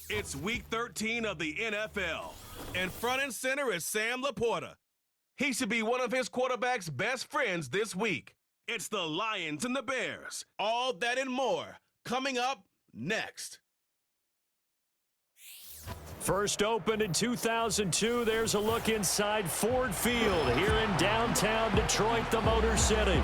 It's Week 13 of the NFL, and front and center is Sam Laporta. He should be one of his quarterback's best friends this week. It's the Lions and the Bears. All that and more coming up next. First opened in 2002, there's a look inside Ford Field here in downtown Detroit, the Motor City.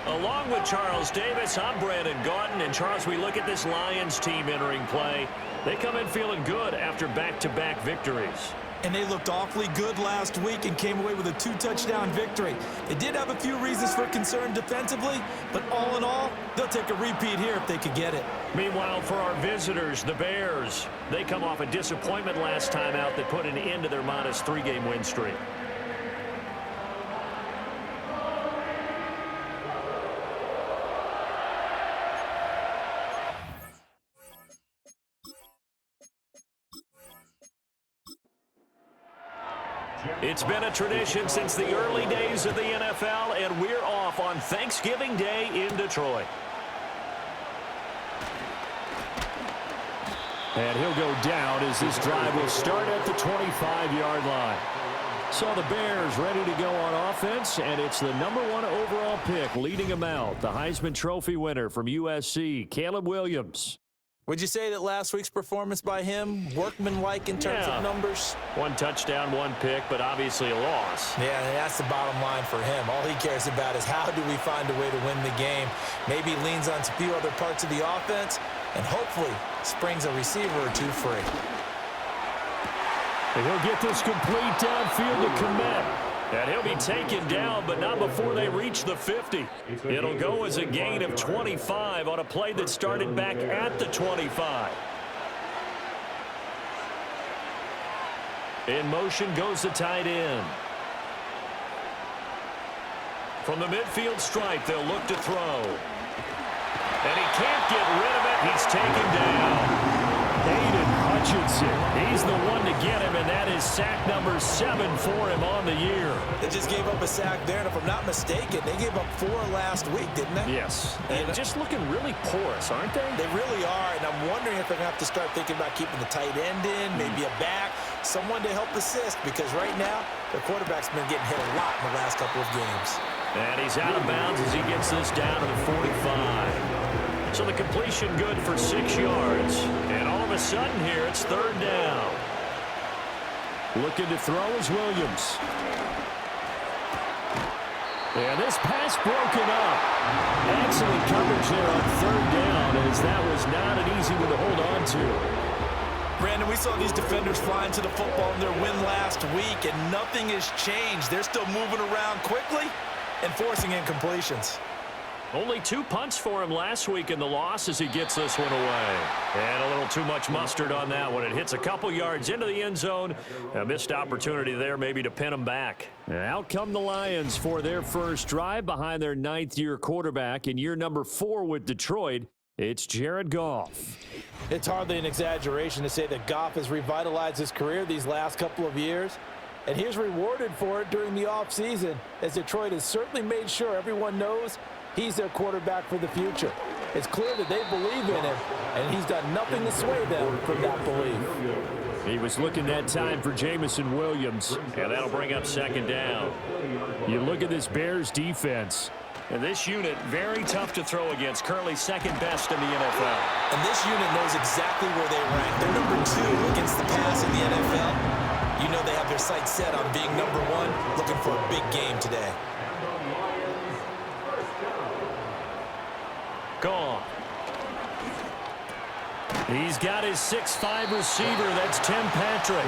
Along with Charles Davis, I'm Brandon Gaudin. And Charles, we look at this Lions team entering play. They come in feeling good after back-to-back victories. And they looked awfully good last week and came away with a 2-touchdown victory. They did have a few reasons for concern defensively, but all in all, they'll take a repeat here if they could get it. Meanwhile, for our visitors, the Bears, they come off a disappointment last time out that put an end to their -3 game win streak. It's been a tradition since the early days of the NFL, and we're off on Thanksgiving Day in Detroit. And he'll go down as this drive will start at the 25-yard line. So the Bears ready to go on offense, and it's the #1 overall pick leading them out, the Heisman Trophy winner from USC, Caleb Williams. Would you say that last week's performance by him, workmanlike in terms of numbers? 1 touchdown, 1 pick, but obviously a loss. Yeah, that's the bottom line for him. All he cares about is how do we find a way to win the game. Maybe leans on a few other parts of the offense, and hopefully springs a receiver or two free. And he'll get this complete downfield to Kmet. And he'll be taken down, but not before they reach the 50. It'll go as a gain of 25 on a play that started back at the 25. In motion goes the tight end. From the midfield stripe, they'll look to throw. And he can't get rid of it. He's taken down. Hayden Hutchinson, he's the one to get him, and that is sack number 7 for him on the year. They just gave up a sack there, and if I'm not mistaken, they gave up 4 last week, didn't they? Yes, and just looking really porous, aren't they? They really are, and I'm wondering if they're going to have to start thinking about keeping the tight end in, maybe a back, someone to help assist, because right now, their quarterback's been getting hit a lot in the last couple of games. And he's out of bounds as he gets this down to the 45. So the completion good for 6 yards. And all of a sudden here, it's 3rd down. Looking to throw is Williams. And this pass broken up. Excellent coverage there on 3rd down, as that was not an easy one to hold on to. Brandon, we saw these defenders flying to the football in their win last week, and nothing has changed. They're still moving around quickly and forcing incompletions. Only 2 punts for him last week in the loss as he gets this one away. And a little too much mustard on that one. It hits a couple yards into the end zone. A missed opportunity there maybe to pin him back. And out come the Lions for their first drive behind their 9th-year quarterback in year number 4 with Detroit. It's Jared Goff. It's hardly an exaggeration to say that Goff has revitalized his career these last couple of years. And he's rewarded for it during the offseason, as Detroit has certainly made sure everyone knows he's their quarterback for the future. It's clear that they believe in him, and he's done nothing to sway them from that belief. He was looking that time for Jameson Williams, and that'll bring up 2nd down. You look at this Bears defense, and this unit very tough to throw against, currently 2nd best in the NFL. And this unit knows exactly where they rank. They're number 2 against the pass in the NFL. You know they have their sights set on being number 1, looking for a big game today. Gone. He's got his 6'5" receiver. That's Tim Patrick.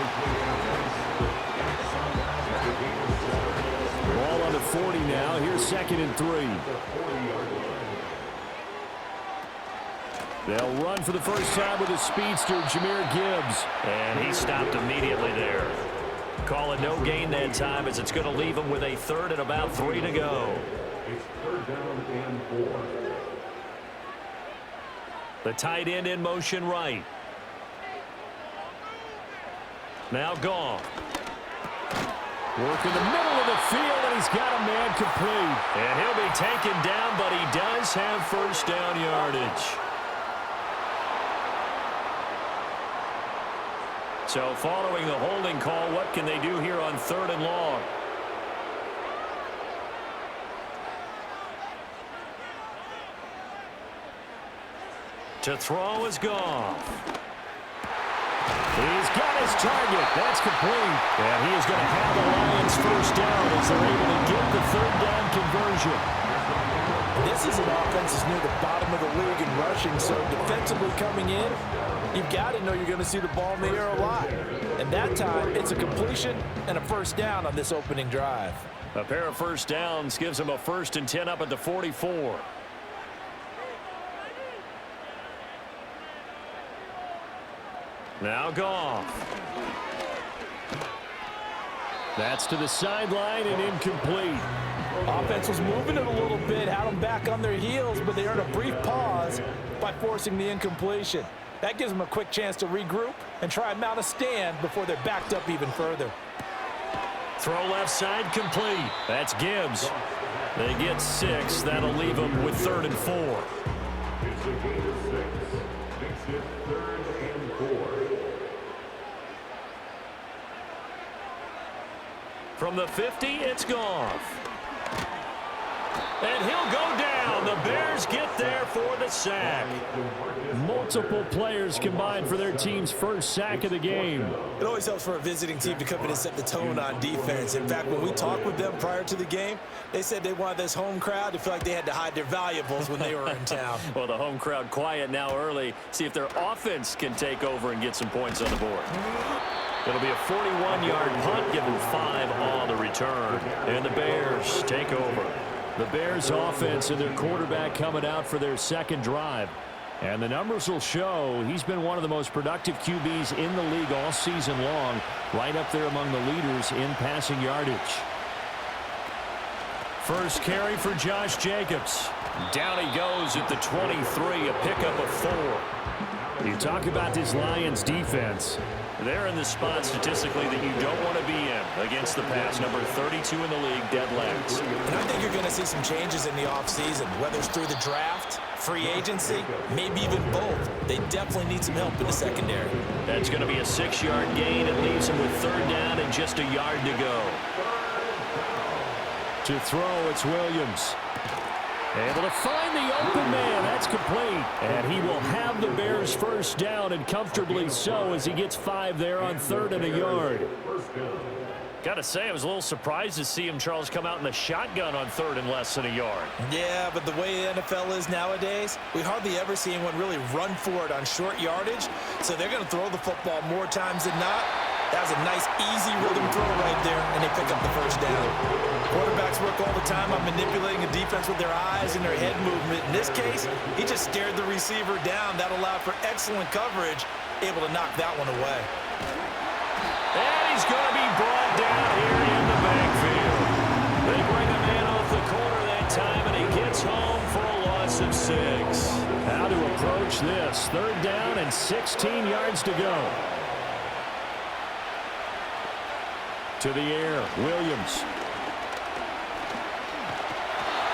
Ball on the 40 now. Here's 2nd and 3. They'll run for the first time with a speedster, Jahmyr Gibbs. And he stopped immediately there. Call it no gain that time, as it's going to leave him with a 3rd and about 3 to go. It's 3rd down and 4. The tight end in motion right. Now gone. Work in the middle of the field, and he's got a man complete. And he'll be taken down, but he does have 1st down yardage. So following the holding call, what can they do here on 3rd and long? To throw is Goff. He's got his target. That's complete. And he is going to have the Lions first down as they're able to get the 3rd down conversion. This is an offense that's near the bottom of the league in rushing, so defensively coming in, you've got to know you're going to see the ball in the air a lot. And that time, it's a completion and a first down on this opening drive. A pair of first downs gives them a 1st and 10 up at the 44. Now Goff. That's to the sideline and incomplete. Offense was moving it a little bit, had them back on their heels, but they earned a brief pause by forcing the incompletion. That gives them a quick chance to regroup and try and mount a stand before they're backed up even further. Throw left side complete. That's Gibbs. They get 6. That'll leave them with 3rd and 4. It's a gain of 6. Makes it 3rd and 4. From the 50, it's Goff. And he'll go down. The Bears get there for the sack. Multiple players combined for their team's first sack of the game. It always helps for a visiting team to come in and set the tone on defense. In fact, when we talked with them prior to the game, they said they wanted this home crowd to feel like they had to hide their valuables when they were in town. Well, the home crowd quiet now early. See if their offense can take over and get some points on the board. It'll be a 41-yard punt, given 5 on the return. And the Bears take over. The Bears offense and their quarterback coming out for their second drive. And the numbers will show he's been one of the most productive QBs in the league all season long, right up there among the leaders in passing yardage. First carry for Josh Jacobs. Down he goes at the 23, a pickup of 4. You talk about this Lions defense. They're in the spot statistically that you don't want to be in against the pass. Number 32 in the league, dead last. And I think you're going to see some changes in the offseason, whether it's through the draft, free agency, maybe even both. They definitely need some help in the secondary. That's going to be a 6-yard gain. It leaves them with 3rd down and just a yard to go. To throw, it's Williams. Able to find the open man. That's complete. And he will have the Bears first down, and comfortably so, as he gets 5 there on 3rd and a yard. Got to say, I was a little surprised to see him, Charles, come out in the shotgun on 3rd and less than a yard. Yeah, but the way the NFL is nowadays, we hardly ever see anyone really run for it on short yardage. So they're going to throw the football more times than not. That was a nice, easy rhythm throw right there, and they pick up the first down. Quarterbacks work all the time on manipulating a defense with their eyes and their head movement. In this case, he just stared the receiver down. That allowed for excellent coverage, able to knock that one away. And he's going to be brought down here in the backfield. They bring a man off the corner that time, and he gets home for a loss of 6. How to approach this? 3rd down and 16 yards to go. To the air, Williams.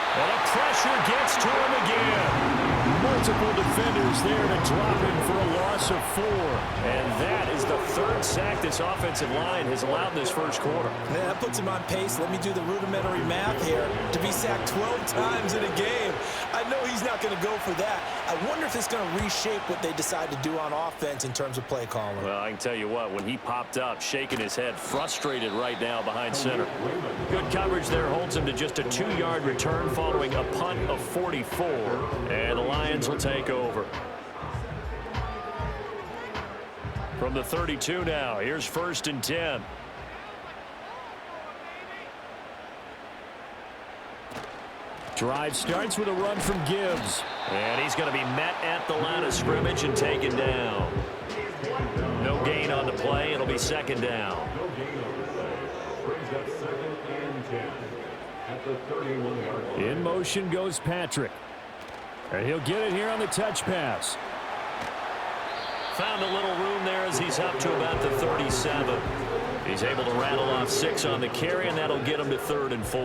And a pressure gets to him again. Multiple defenders there to drop him for a loss of 4. And that is the 3rd sack this offensive line has allowed this first quarter. Man, that puts him on pace. Let me do the rudimentary math here. To be sacked 12 times in a game, I know he's not going to go for that. I wonder if it's going to reshape what they decide to do on offense in terms of play calling. Well, I can tell you what, when he popped up, shaking his head, frustrated right now behind center. Good coverage there holds him to just a 2-yard return following a punt of 44. And the Lions will take over. From the 32 now, here's 1st and 10. Drive starts with a run from Gibbs. And he's going to be met at the line of scrimmage and taken down. No gain on the play. It'll be 2nd down. No gain on the play. Brings up 2nd and 10 at the 31-yard line. In motion goes Patrick. And he'll get it here on the touch pass. Found a little room there as he's up to about the 37. He's able to rattle off 6 on the carry, and that'll get him to 3rd and 4.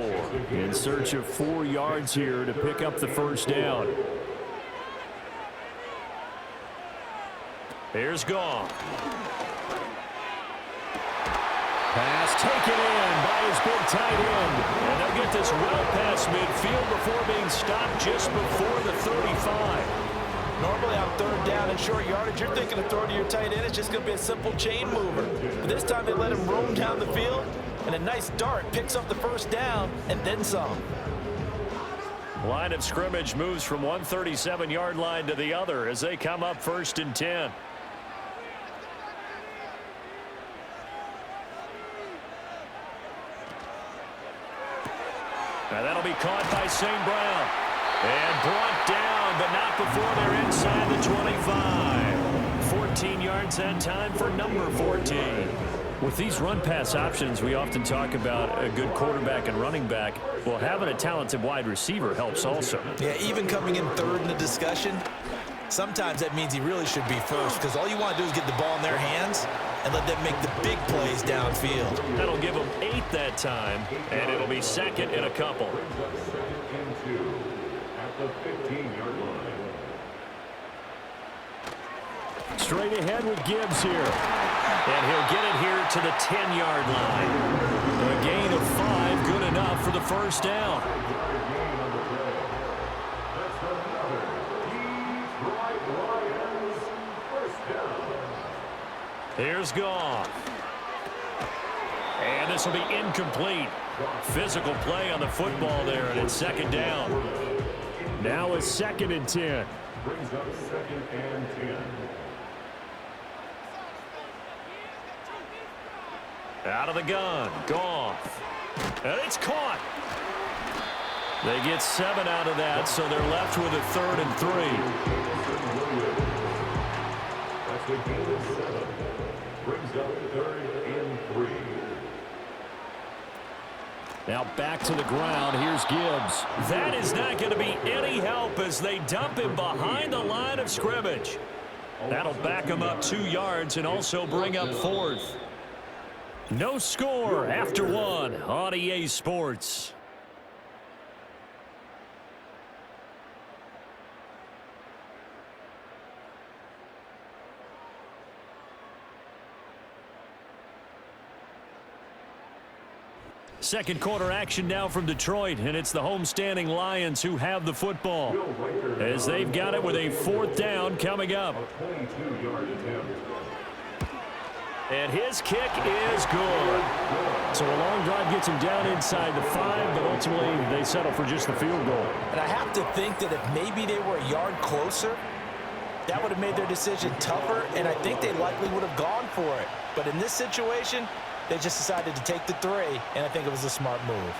In search of 4 yards here to pick up the first down. Here's Goff. Pass taken in by his big tight end. And they'll get this well past midfield before being stopped just before the 35. Normally on third down and short yardage, you're thinking of throw to your tight end. It's just going to be a simple chain mover. But this time they let him roam down the field, and a nice dart picks up the first down and then some. Line of scrimmage moves from one 37-yard line to the other as they come up 1st and 10. Now that'll be caught by St. Brown. And brought down, but not before they're inside the 25. 14 yards that time for number 14. With these run-pass options, we often talk about a good quarterback and running back. Well, having a talented wide receiver helps also. Yeah, even coming in third in the discussion, sometimes that means he really should be first, because all you want to do is get the ball in their hands and let them make the big plays downfield. That'll give them 8 that time, and it'll be 2nd and a couple. The 15-yard line. Straight ahead with Gibbs here. And he'll get it here to the 10-yard line. A gain of 5, good enough for the first down. Here's Goff. And this will be incomplete. Physical play on the football there, and it's 2nd down. Now it's 2nd and 10. Brings up 2nd and 10. Out of the gun, Goff. And it's caught. They get 7 out of that, so they're left with a 3rd and 3. That's a gain of 7. Brings up 3rd and 3. Now back to the ground. Here's Gibbs. That is not going to be any help as they dump him behind the line of scrimmage. That'll back him up 2 yards and also bring up 4th. No score after 1 on EA Sports. Second quarter action now from Detroit, and it's the homestanding Lions who have the football as they've got it with a 4th down coming up. 22-yard attempt. And his kick is good. So a long drive gets him down inside the 5, but ultimately they settle for just the field goal. And I have to think that if maybe they were a yard closer, that would have made their decision tougher, and I think they likely would have gone for it. But in this situation, they just decided to take the 3, and I think it was a smart move.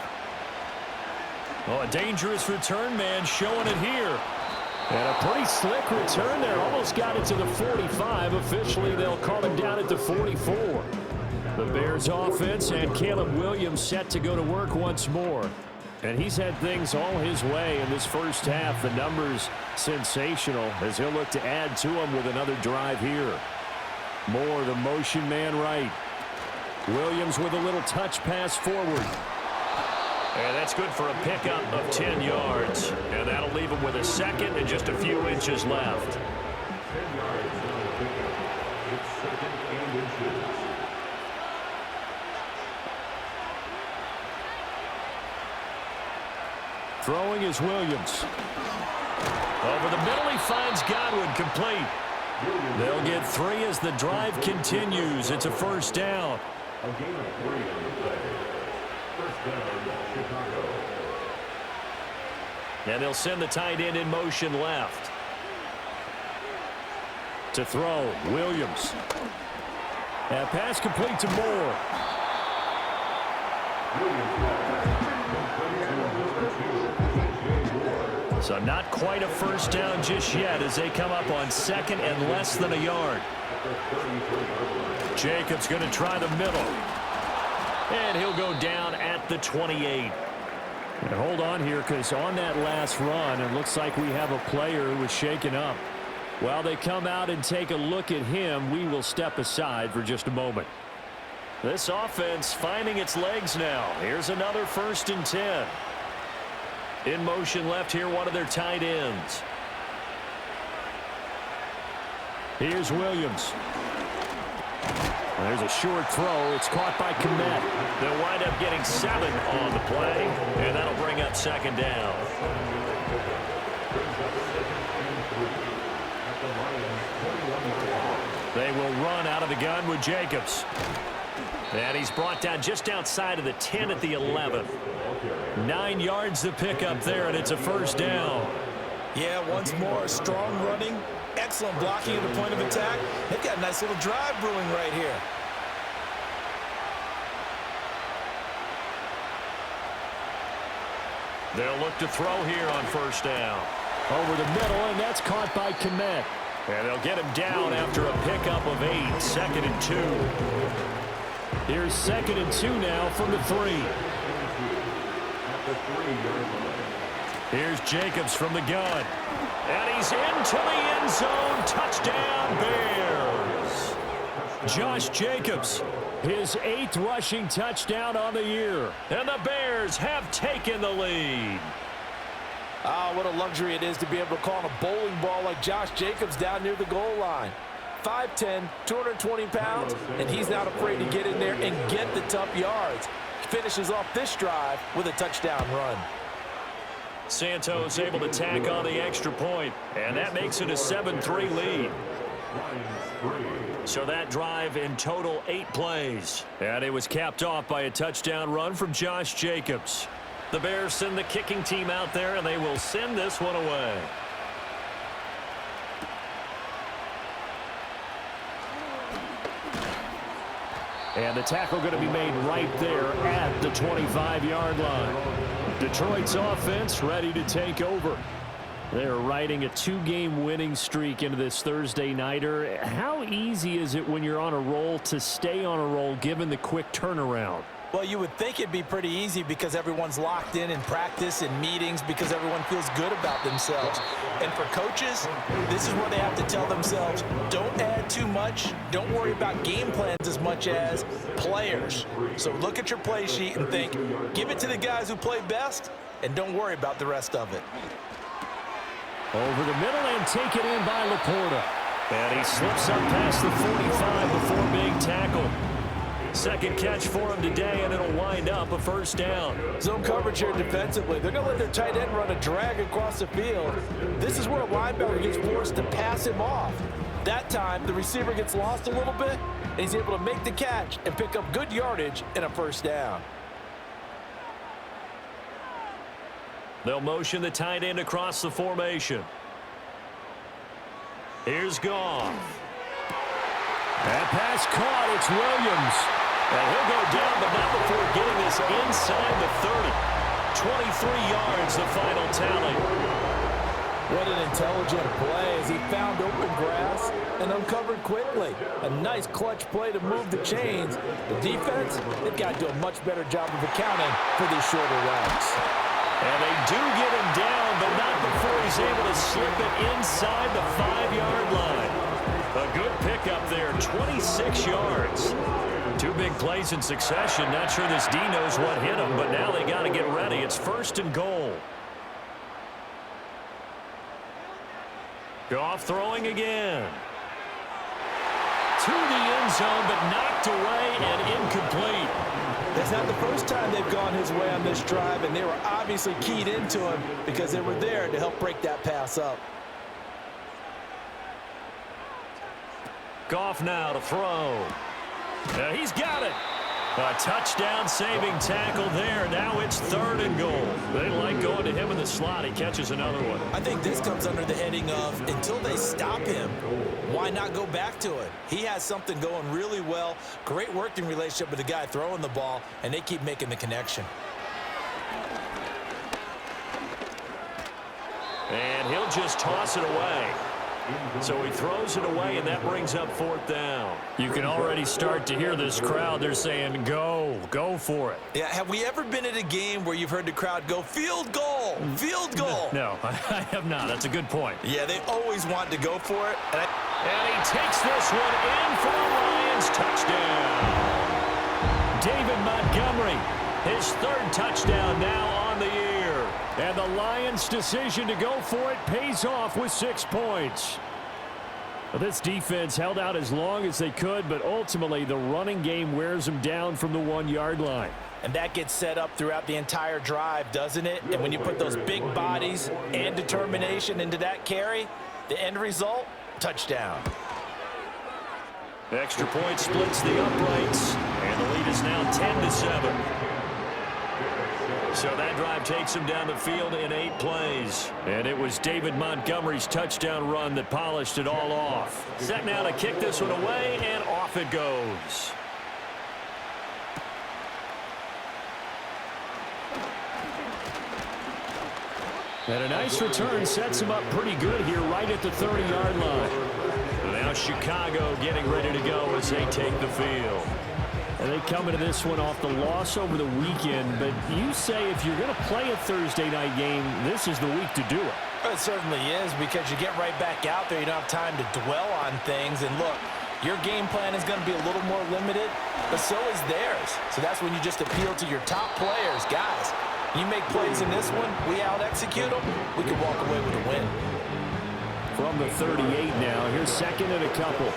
Well, a dangerous return man showing it here. And a pretty slick return there. Almost got it to the 45. Officially, they'll call him down at the 44. The Bears offense and Caleb Williams set to go to work once more. And he's had things all his way in this first half. The numbers sensational as he'll look to add to them with another drive here. Moore, the motion man right. Williams with a little touch pass forward. And that's good for a pickup of 10 yards. And that'll leave him with a 2nd and just a few inches left. 10 yards on the pickup. It's 2nd and inches. Throwing is Williams. Over the middle, he finds Godwin complete. They'll get 3 as the drive continues. It's a first down. A gain of 3 on the play. First down, Chicago. And they'll send the tight end in motion left. To throw, Williams. And pass complete to Moore. So not quite a first down just yet as they come up on 2nd and less than a yard. Jacobs going to try the middle. And he'll go down at the 28. And hold on here, because on that last run, it looks like we have a player who was shaken up. While they come out and take a look at him, we will step aside for just a moment. This offense finding its legs now. Here's another 1st and 10. In motion left here, one of their tight ends. Here's Williams. There's a short throw. It's caught by Kmet. They'll wind up getting 7 on the play, and that'll bring up second down. They will run out of the gun with Jacobs. And he's brought down just outside of the 10 at the 11. 9 yards to pick up there, and it's a first down. Yeah, once more, strong running, excellent blocking at the point of attack. They've got a nice little drive brewing right here. They'll look to throw here on first down. Over the middle, and that's caught by Kmet. And they'll get him down after a pickup of 8, 2nd and 2. Here's 2nd and 2 now from the 3. Here's Jacobs from the gun. And he's into the end zone. Touchdown, Bears. Josh Jacobs, his 8th rushing touchdown on the year. And the Bears have taken the lead. Ah, what a luxury it is to be able to call on a bowling ball like Josh Jacobs down near the goal line. 5'10", 220 pounds, and he's not afraid to get in there and get the tough yards. Finishes off this drive with a touchdown run. Santos able to tack on the extra point, and that makes it a 7-3 lead. So that drive in total 8 plays, and it was capped off by a touchdown run from Josh Jacobs. The Bears send the kicking team out there, and they will send this one away. And the tackle going to be made right there at the 25-yard line. Detroit's offense ready to take over. They're riding a 2-game winning streak into this Thursday nighter. How easy is it when you're on a roll to stay on a roll given the quick turnaround? Well, you would think it'd be pretty easy because everyone's locked in practice and meetings because everyone feels good about themselves. And for coaches, this is where they have to tell themselves, don't add too much, don't worry about game plans as much as players. So look at your play sheet and think, give it to the guys who play best, and don't worry about the rest of it. Over the middle and taken in by Laporta. And he slips up past the 45 before being tackled. Second catch for him today, and it'll wind up a first down. Zone coverage here defensively. They're going to let their tight end run a drag across the field. This is where a linebacker gets forced to pass him off. That time, the receiver gets lost a little bit, and he's able to make the catch and pick up good yardage and a first down. They'll motion the tight end across the formation. Here's Goff. That pass caught. It's Williams. And he'll go down, but not before getting this inside the 30. 23 yards, the final tally. What an intelligent play as he found open grass and uncovered quickly. A nice clutch play to move the chains. The defense, they've got to do a much better job of accounting for these shorter routes. And they do get him down, but not before he's able to slip it inside the 5-yard line. A good pickup there, 26 yards. 2 big plays in succession. Not sure this D knows what hit him, but now they got to get ready. It's 1st and goal. Goff throwing again. To the end zone, but knocked away and incomplete. It's not the first time they've gone his way on this drive, and they were obviously keyed into him because they were there to help break that pass up. Goff now to throw. He's got it. A touchdown-saving tackle there. Now it's 3rd and goal. They like going to him in the slot. He catches another one. I think this comes under the heading of until they stop him, why not go back to it? He has something going really well. Great working relationship with the guy throwing the ball, and they keep making the connection. And he'll just toss it away. So he throws it away, and that brings up 4th down. You can already start to hear this crowd. They're saying, go for it. Yeah, have we ever been at a game where you've heard the crowd go, field goal, field goal? No, I have not. That's a good point. Yeah, they always want to go for it. And he takes this one in for the Lions. Touchdown. David Montgomery, his 3rd touchdown now on the year. And the Lions' decision to go for it pays off with 6 points. Well, this defense held out as long as they could, but ultimately the running game wears them down from the 1-yard line. And that gets set up throughout the entire drive, doesn't it? And when you put those big bodies and determination into that carry, the end result, touchdown. Extra point splits the uprights, and the lead is now 10-7. So that drive takes him down the field in 8 plays. And it was David Montgomery's touchdown run that polished it all off. Set now to kick this one away, and off it goes. And a nice return sets him up pretty good here right at the 30-yard line. Now Chicago getting ready to go as they take the field. And they come into this one off the loss over the weekend, but you say if you're going to play a Thursday night game, this is the week to do it. It certainly is, because you get right back out there. You don't have time to dwell on things. And look, your game plan is going to be a little more limited, but so is theirs. So that's when you just appeal to your top players. Guys, you make plays in this one, we out-execute them, we can walk away with a win. From the 38 now, here's second and a couple.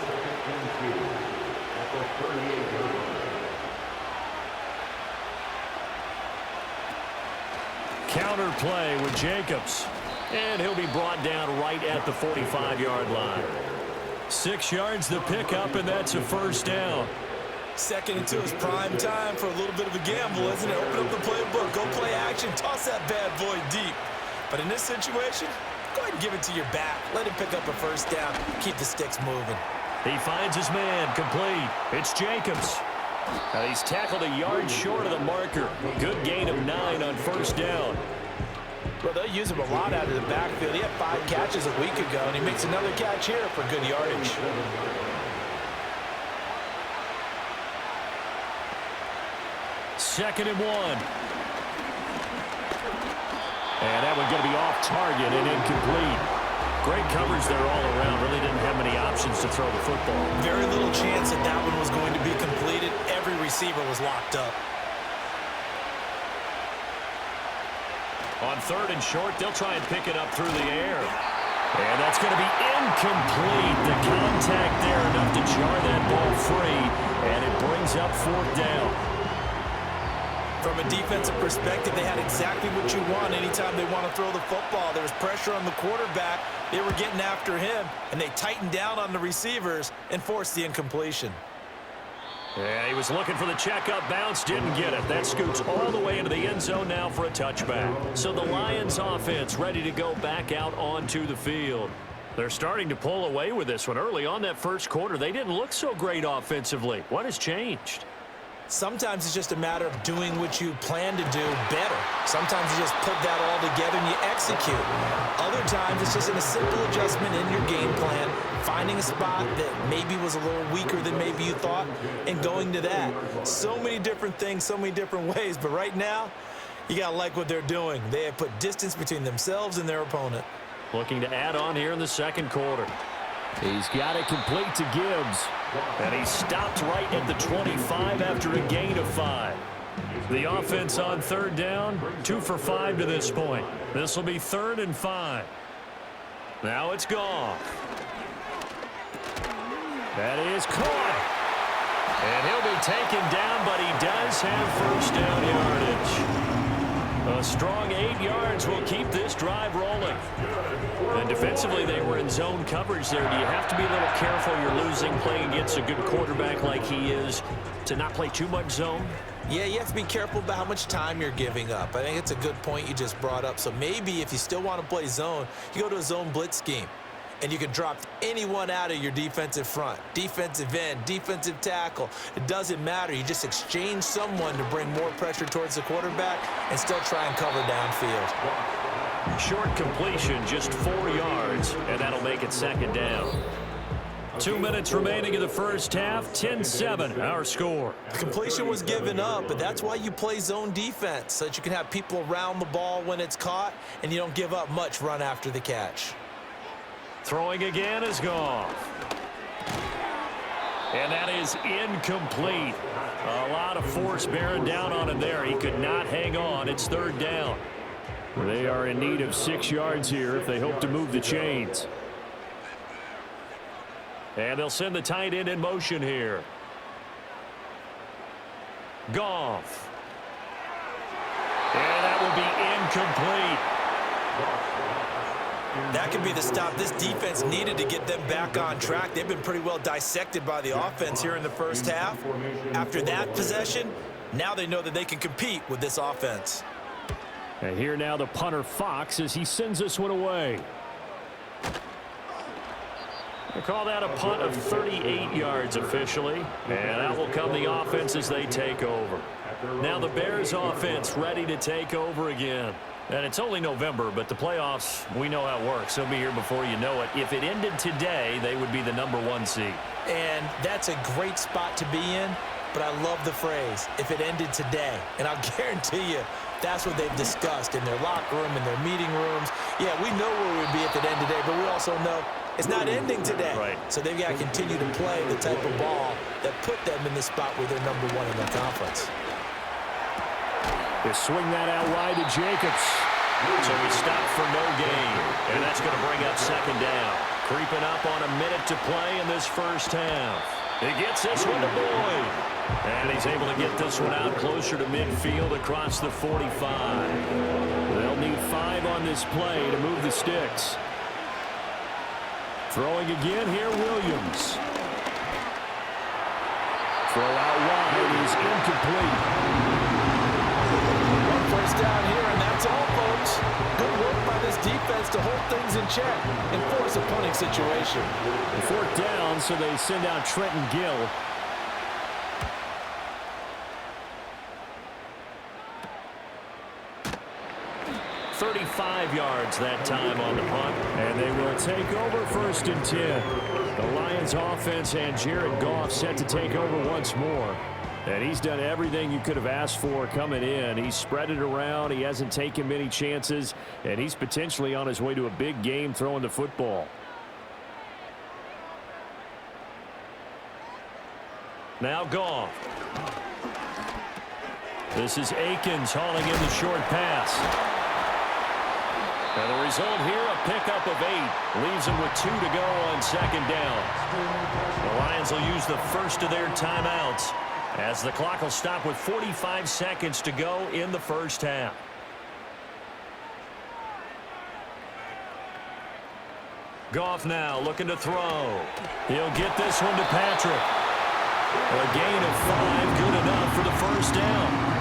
Counter play with Jacobs. And he'll be brought down right at the 45-yard line. 6 yards the pickup, and that's a first down. Second and 2 is prime time for a little bit of a gamble, isn't it? Open up the playbook, go play action, toss that bad boy deep. But in this situation, go ahead and give it to your back. Let him pick up a first down. Keep the sticks moving. He finds his man, complete. It's Jacobs. Now he's tackled a yard short of the marker. Good gain of 9 on first down. Well, they'll use him a lot out of the backfield. He had 5 catches a week ago, and he makes another catch here for good yardage. Second and 1. And that one going to be off target and incomplete. Great coverage there all around. Really didn't have many options to throw the football. Very little chance that that one was going to be completed. Every receiver was locked up. On third and short, they'll try and pick it up through the air. And that's going to be incomplete. The contact there enough to jar that ball free. And it brings up fourth down. From a defensive perspective, they had exactly what you want anytime they want to throw the football. There was pressure on the quarterback. They were getting after him, and they tightened down on the receivers and forced the incompletion. Yeah, he was looking for the checkup bounce, didn't get it. That scoots all the way into the end zone now for a touchback. So the Lions offense ready to go back out onto the field. They're starting to pull away with this one. Early on that first quarter, they didn't look so great offensively. What has changed? Sometimes it's just a matter of doing what you plan to do better. Sometimes you just put that all together and you execute. Other times it's just a simple adjustment in your game plan, finding a spot that maybe was a little weaker than maybe you thought, and going to that. So many different things, so many different ways, but right now, you got to like what they're doing. They have put distance between themselves and their opponent. Looking to add on here in the second quarter. He's got it complete to Gibbs. And he stopped right at the 25 after a gain of 5. The offense on third down, 2 for 5 to this point. This will be 3rd and 5. Now it's gone. That is caught. And he'll be taken down, but he does have first down yardage. A strong 8 yards will keep this drive rolling. And defensively, they were in zone coverage there. Do you have to be a little careful? You're losing, playing against a good quarterback like he is, to not play too much zone? Yeah, you have to be careful about how much time you're giving up. I think it's a good point you just brought up. So maybe if you still want to play zone, you go to a zone blitz scheme. And you can drop anyone out of your defensive front, defensive end, defensive tackle. It doesn't matter. You just exchange someone to bring more pressure towards the quarterback and still try and cover downfield. Short completion, just 4 yards, and that'll make it second down. 2 minutes remaining in the first half, 10-7, our score. The completion was given up, but that's why you play zone defense, so that you can have people around the ball when it's caught, and you don't give up much run after the catch. Throwing again is Goff. And that is incomplete. A lot of force bearing down on him there. He could not hang on. It's third down. They are in need of 6 yards here if they hope to move the chains. And they'll send the tight end in motion here. Goff. And that will be incomplete. That could be the stop this defense needed to get them back on track. They've been pretty well dissected by the offense here in the first half. After that possession, now they know that they can compete with this offense. And here now the punter Fox as he sends this one away. They call that a punt of 38 yards officially. And out will come the offense as they take over. Now the Bears offense ready to take over again. And it's only November, but the playoffs, we know how it works. They'll be here before you know it. If it ended today, they would be the #1 seed. And that's a great spot to be in, but I love the phrase, if it ended today. And I'll guarantee you, that's what they've discussed in their locker room, in their meeting rooms. Yeah, we know where we'd be if it ended today, but we also know it's not ending today. Right. So they've got to continue to play the type of ball that put them in the spot where they're #1 in their conference. They swing that out wide to Jacobs. So he stopped for no gain. And that's going to bring up second down. Creeping up on a minute to play in this first half. He gets this one to Boyd. And he's able to get this one out closer to midfield across the 45. They'll need 5 on this play to move the sticks. Throwing again here, Williams. Throw out wide is incomplete. First down here, and that's all, folks. Good work by this defense to hold things in check and force a punting situation. 4th down, so they send out Trenton Gill. .35 yards that time on the punt, and they will take over 1st and 10. The Lions offense and Jared Goff set to take over once more. And he's done everything you could have asked for coming in. He's spread it around. He hasn't taken many chances. And he's potentially on his way to a big game throwing the football. Now Goff. This is Akins hauling in the short pass. And the result here, a pickup of 8. Leaves them with 2 to go on second down. The Lions will use the first of their timeouts, as the clock will stop with 45 seconds to go in the first half. Goff now looking to throw. He'll get this one to Patrick. A gain of 5, good enough for the first down.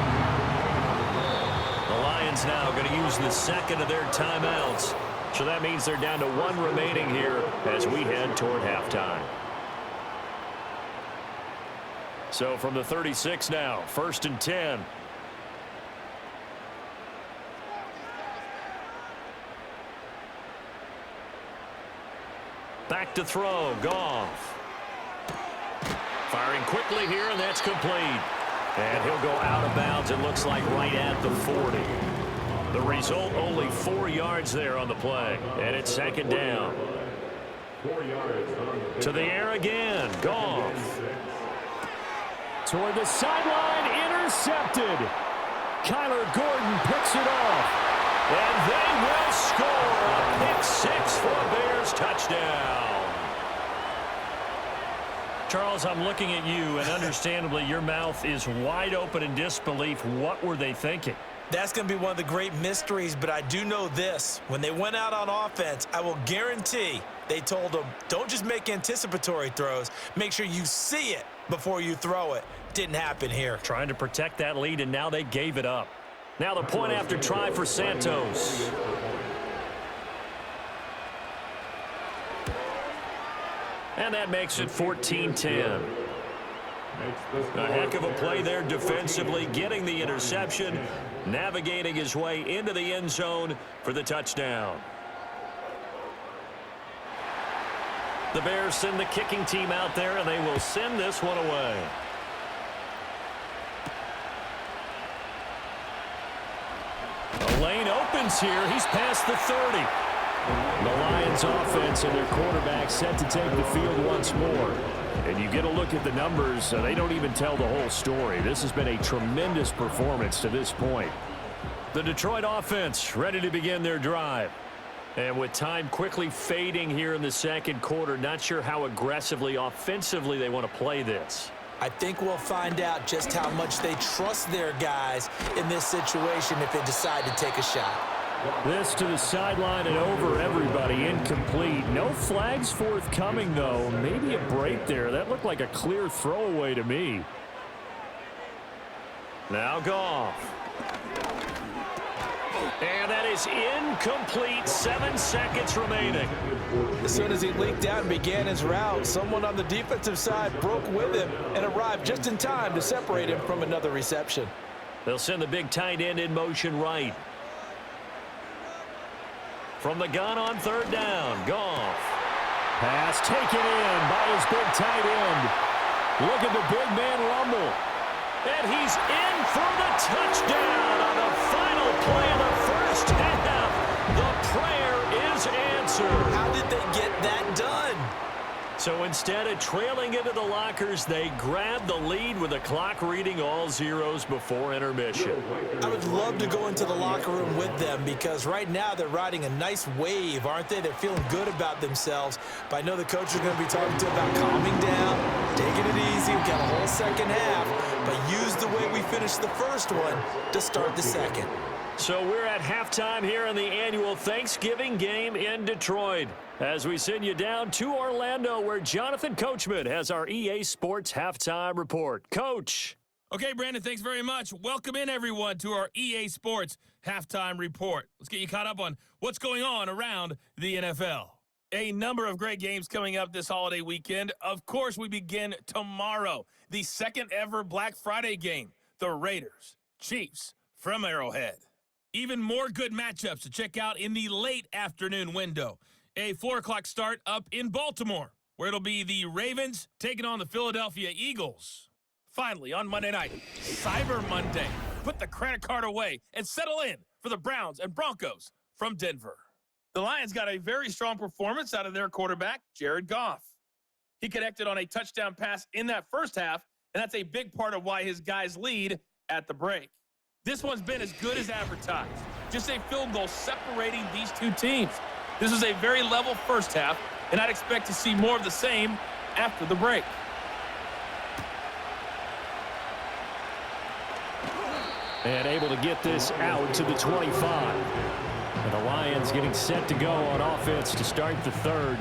The Lions now going to use the second of their timeouts. So that means they're down to 1 remaining here as we head toward halftime. So from the 36 now, 1st and 10. Back to throw, Goff. Firing quickly here, and that's complete. And he'll go out of bounds, it looks like right at the 40. The result, only 4 yards there on the play. And it's second down. 4 yards on to the air again, Goff. Toward the sideline, intercepted. Kyler Gordon picks it off. And they will score a pick 6 for a Bears touchdown. Charles, I'm looking at you, and understandably your mouth is wide open in disbelief. What were they thinking? That's going to be one of the great mysteries, but I do know this. When they went out on offense, I will guarantee they told them, don't just make anticipatory throws. Make sure you see it before you throw it. Didn't happen here. Trying to protect that lead, and now they gave it up. Now the point after try for Santos. And that makes it 14-10. A heck of a play there defensively, getting the interception, navigating his way into the end zone for the touchdown. The Bears send the kicking team out there, and they will send this one away. The lane opens here. He's past the 30. The Lions offense and their quarterback set to take the field once more. And you get a look at the numbers, they don't even tell the whole story. This has been a tremendous performance to this point. The Detroit offense ready to begin their drive. And with time quickly fading here in the second quarter, not sure how aggressively, offensively they want to play this. I think we'll find out just how much they trust their guys in this situation if they decide to take a shot. This to the sideline and over everybody, incomplete. No flags forthcoming, though. Maybe a break there. That looked like a clear throwaway to me. Now Goff. And that is incomplete. 7 seconds remaining. As soon as he leaked out and began his route, someone on the defensive side broke with him and arrived just in time to separate him from another reception. They'll send the big tight end in motion right. From the gun on third down, Goff. Pass taken in by his big tight end. Look at the big man rumble. And he's in for the touchdown on the final play of the first half. The prayer is answered. How did they get that done? So instead of trailing into the lockers, they grab the lead with the clock reading all zeros before intermission. I would love to go into the locker room with them because right now they're riding a nice wave, aren't they? They're feeling good about themselves. But I know the coach is going to be talking to them about calming down, taking it easy. We've got a whole second half, but use the way we finished the first one to start the second. So we're at halftime here in the annual Thanksgiving game in Detroit. As we send you down to Orlando, where Jonathan Coachman has our EA Sports Halftime Report. Coach. Okay, Brandon, thanks very much. Welcome in, everyone, to our EA Sports Halftime Report. Let's get you caught up on what's going on around the NFL. A number of great games coming up this holiday weekend. Of course, we begin tomorrow. The second ever Black Friday game. The Raiders, Chiefs from Arrowhead. Even more good matchups to check out in the late afternoon window. A 4 o'clock start up in Baltimore, where it'll be the Ravens taking on the Philadelphia Eagles. Finally, on Monday night, Cyber Monday. Put the credit card away and settle in for the Browns and Broncos from Denver. The Lions got a very strong performance out of their quarterback, Jared Goff. He connected on a touchdown pass in that first half, and that's a big part of why his guys lead at the break. This one's been as good as advertised. Just a field goal separating these two teams. This was a very level first half, and I'd expect to see more of the same after the break. And able to get this out to the 25. And the Lions getting set to go on offense to start the third.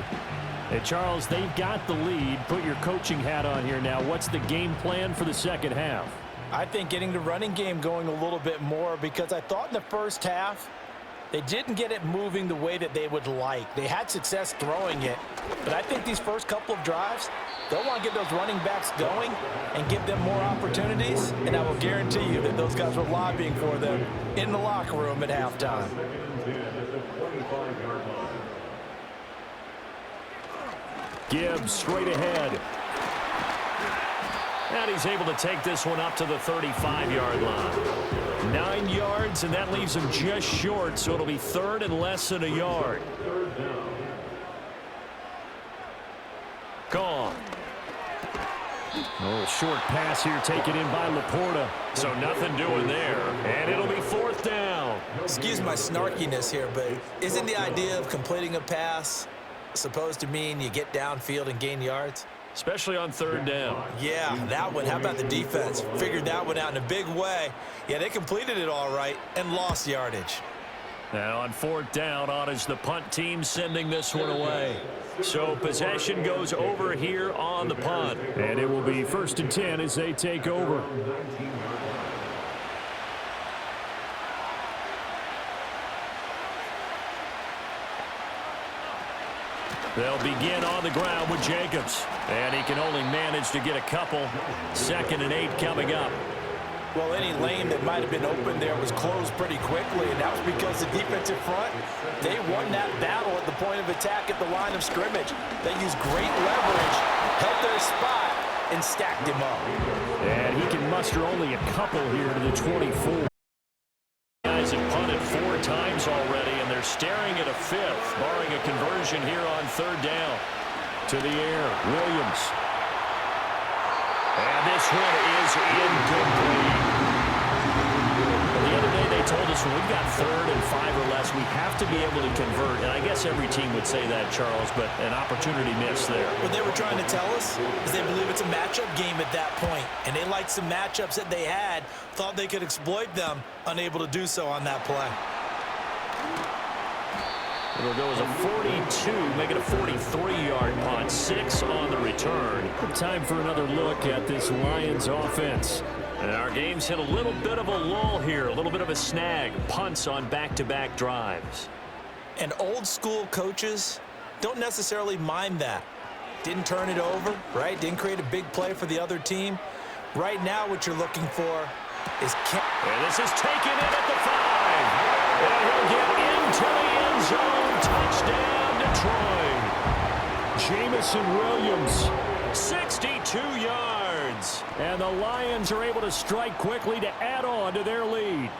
And Charles, they've got the lead. Put your coaching hat on here now. What's the game plan for the second half? I think getting the running game going a little bit more because I thought in the first half they didn't get it moving the way that they would like. They had success throwing it, but I think these first couple of drives, they'll want to get those running backs going and give them more opportunities, and I will guarantee you that those guys were lobbying for them in the locker room at halftime. Gibbs straight ahead. And he's able to take this one up to the 35-yard line. 9 yards, and that leaves him just short, so it'll be third and less than a yard. Gone. Oh, short pass here taken in by Laporta. So nothing doing there. And it'll be fourth down. Excuse my snarkiness here, but isn't the idea of completing a pass supposed to mean you get downfield and gain yards? Especially on third down. Yeah, that one. How about the defense? Figured that one out in a big way. Yeah, they completed it all right and lost yardage. Now on fourth down, on is the punt team sending this one away. So possession goes over here on the punt. And it will be 1st and 10 as they take over. They'll begin on the ground with Jacobs. And he can only manage to get a couple. 2nd and 8 coming up. Well, any lane that might have been open there was closed pretty quickly, and that was because the defensive front, they won that battle at the point of attack at the line of scrimmage. They used great leverage, held their spot, and stacked him up. And he can muster only a couple here to the 24. Guys have punted 4 times already, and they're staring at a 5th, barring a conversion here on third down. To the air, Williams. And this one is incomplete. The other day they told us when we've got 3rd and 5 or less, we have to be able to convert. And I guess every team would say that, Charles, but an opportunity missed there. What they were trying to tell us is they believe it's a matchup game at that point, and they liked some matchups that they had, thought they could exploit them, unable to do so on that play. It'll go as a 42, make it a 43-yard punt, 6 on the return. Time for another look at this Lions offense. And our game's hit a little bit of a lull here, a little bit of a snag. Punts on back-to-back drives. And old-school coaches don't necessarily mind that. Didn't turn it over, right? Didn't create a big play for the other team. Right now, what you're looking for is... And this is taken in at the 5. And he'll get into the end zone. Touchdown, Detroit. Jamison Williams. 62 yards. And the Lions are able to strike quickly to add on to their lead.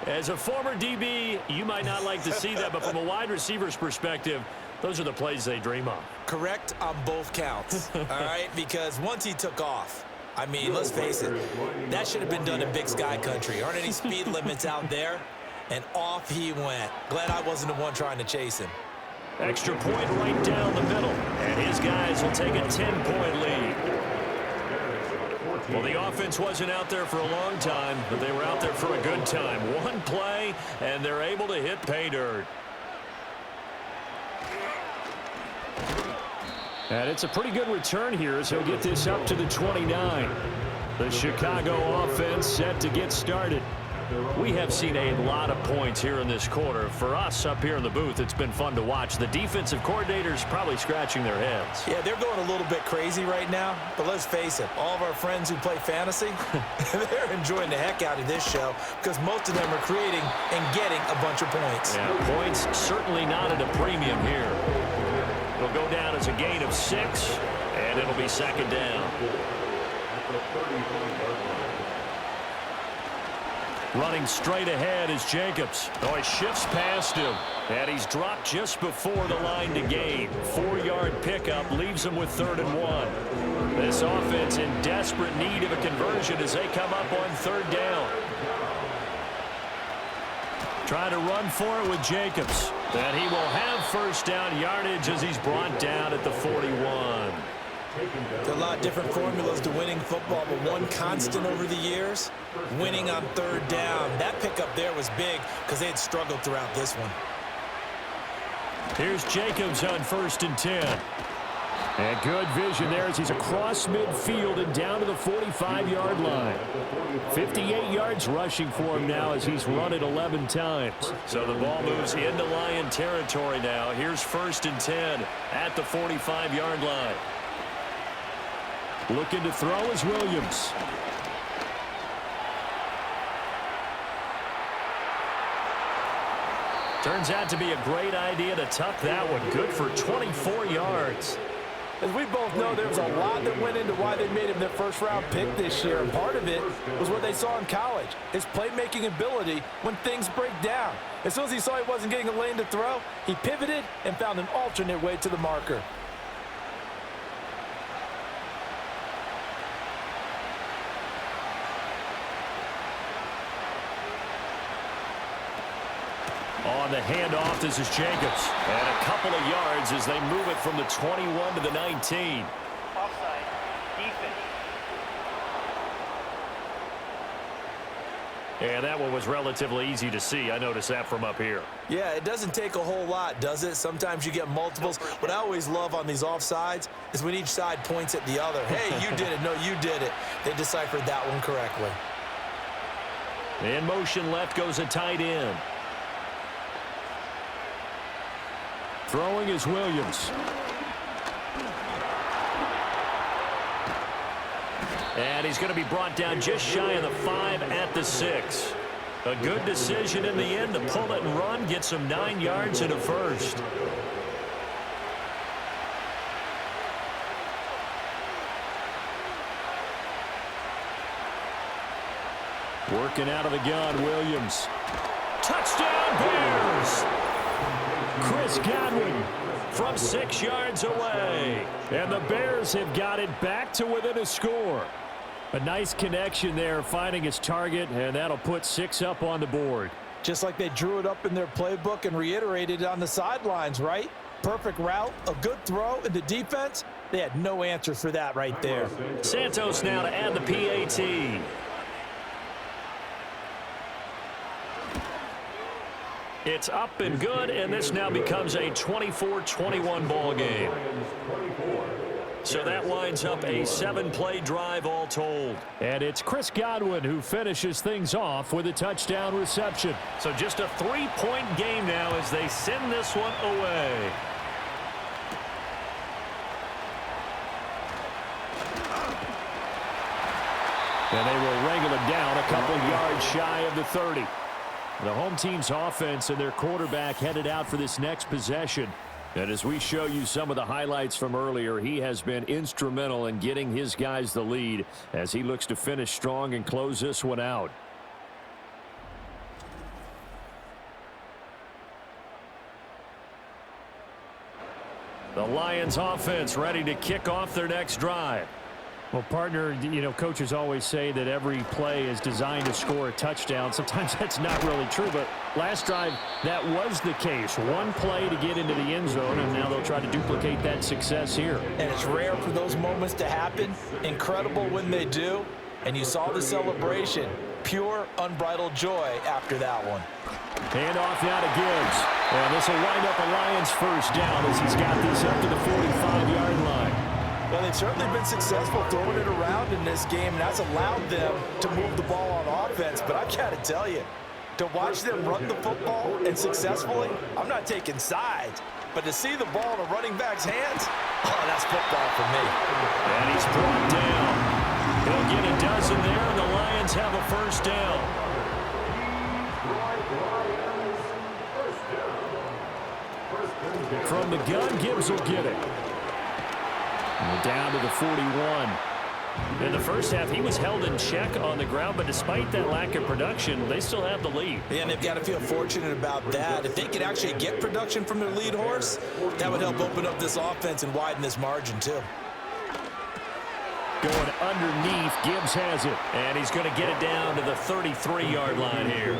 As a former DB, you might not like to see that, but from a wide receiver's perspective, those are the plays they dream of. Correct on both counts, all right? Because once he took off, I mean, let's face it, that should have been done in Big Sky Country. Aren't any speed limits out there? And off he went. Glad I wasn't the one trying to chase him. Extra point right down the middle. And his guys will take a 10-point lead. Well, the offense wasn't out there for a long time, but they were out there for a good time. One play, and they're able to hit pay dirt. And it's a pretty good return here as he'll get this up to the 29. The Chicago offense set to get started. We have seen a lot of points here in this quarter. For us up here in the booth, it's been fun to watch. The defensive coordinators probably scratching their heads. Yeah, they're going a little bit crazy right now, but let's face it, all of our friends who play fantasy, they're enjoying the heck out of this show because most of them are creating and getting a bunch of points. Yeah, points certainly not at a premium here. It'll go down as a gain of 6, and it'll be second down. Running straight ahead is Jacobs. Oh, he shifts past him, and he's dropped just before the line to gain. 4-yard pickup leaves him with 3rd and 1. This offense in desperate need of a conversion as they come up on 3rd down. Trying to run for it with Jacobs. And he will have first down yardage as he's brought down at the 41. There are a lot of different formulas to winning football, but one constant over the years, winning on 3rd down. That pickup there was big because they had struggled throughout this one. Here's Jacobs on 1st and 10. And good vision there as he's across midfield and down to the 45-yard line. 58 yards rushing for him now as he's run it 11 times. So the ball moves into Lion territory now. Here's 1st and 10 at the 45-yard line. Looking to throw is Williams. Turns out to be a great idea to tuck that one. Good for 24 yards. As we both know, there was a lot that went into why they made him their first-round pick this year, and part of it was what they saw in college, his playmaking ability when things break down. As soon as he saw he wasn't getting a lane to throw, he pivoted and found an alternate way to the marker. On the handoff, this is Jacobs. And a couple of yards as they move it from the 21 to the 19. Offside. Defense. And that one was relatively easy to see. I noticed that from up here. Yeah, it doesn't take a whole lot, does it? Sometimes you get multiples. What I always love on these offsides is when each side points at the other. Hey, you did it. No, you did it. They deciphered that one correctly. In motion left goes a tight end. Throwing is Williams. And he's going to be brought down just shy of the 5 at the 6. A good decision in the end to pull it and run, get some 9 yards and a first. Working out of the gun, Williams. Touchdown, Bears! Chris Godwin From 6 yards away. And the Bears have got it back to within a score. A nice connection there, finding his target, and that'll put 6 up on the board. Just like they drew it up in their playbook and reiterated it on the sidelines, right? Perfect route, a good throw, and the defense, they had no answer for that right there. Santos now to add the PAT. It's up and good, and this now becomes a 24-21 ball game. So that winds up a 7-play drive all told. And it's Chris Godwin who finishes things off with a touchdown reception. So just a 3-point game now as they send this one away. And they will wrangle him down a couple yards shy of the 30. The home team's offense and their quarterback headed out for this next possession. And as we show you some of the highlights from earlier, he has been instrumental in getting his guys the lead as he looks to finish strong and close this one out. The Lions offense ready to kick off their next drive. Well, partner, you know, coaches always say that every play is designed to score a touchdown. Sometimes that's not really true, but last drive, that was the case. One play to get into the end zone, and now they'll try to duplicate that success here. And it's rare for those moments to happen. Incredible when they do. And you saw the celebration. Pure, unbridled joy after that one. Hand off now to Gibbs. And this will wind up a Lions first down as he's got this up to the 45-yard line. Well, they've certainly been successful throwing it around in this game, and that's allowed them to move the ball on offense. But I've got to tell you, to watch them run the football and successfully, I'm not taking sides. But to see the ball in a running back's hands, oh, that's football for me. And he's brought down. He'll get a dozen there, and the Lions have a first down. From the gun, Gibbs will get it. And down to the 41. In the first half, he was held in check on the ground, but despite that lack of production, they still have the lead. Yeah, and they've got to feel fortunate about that. If they could actually get production from their lead horse, that would help open up this offense and widen this margin, too. Going underneath, Gibbs has it. And he's going to get it down to the 33-yard line here.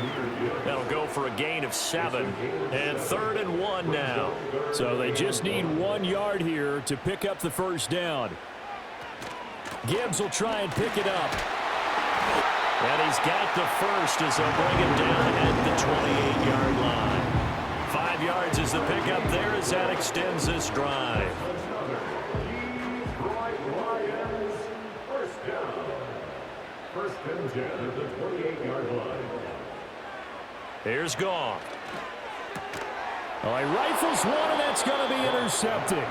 That'll go for a gain of 7. And 3rd and 1 now. So they just need 1 yard here to pick up the first down. Gibbs will try and pick it up. And he's got the first as they'll bring him down at the 28-yard line. 5 yards is the pickup there as that extends this drive. First and 10 at the 28-yard line. Here's Goff. Well, he rifles one, and that's going to be intercepted.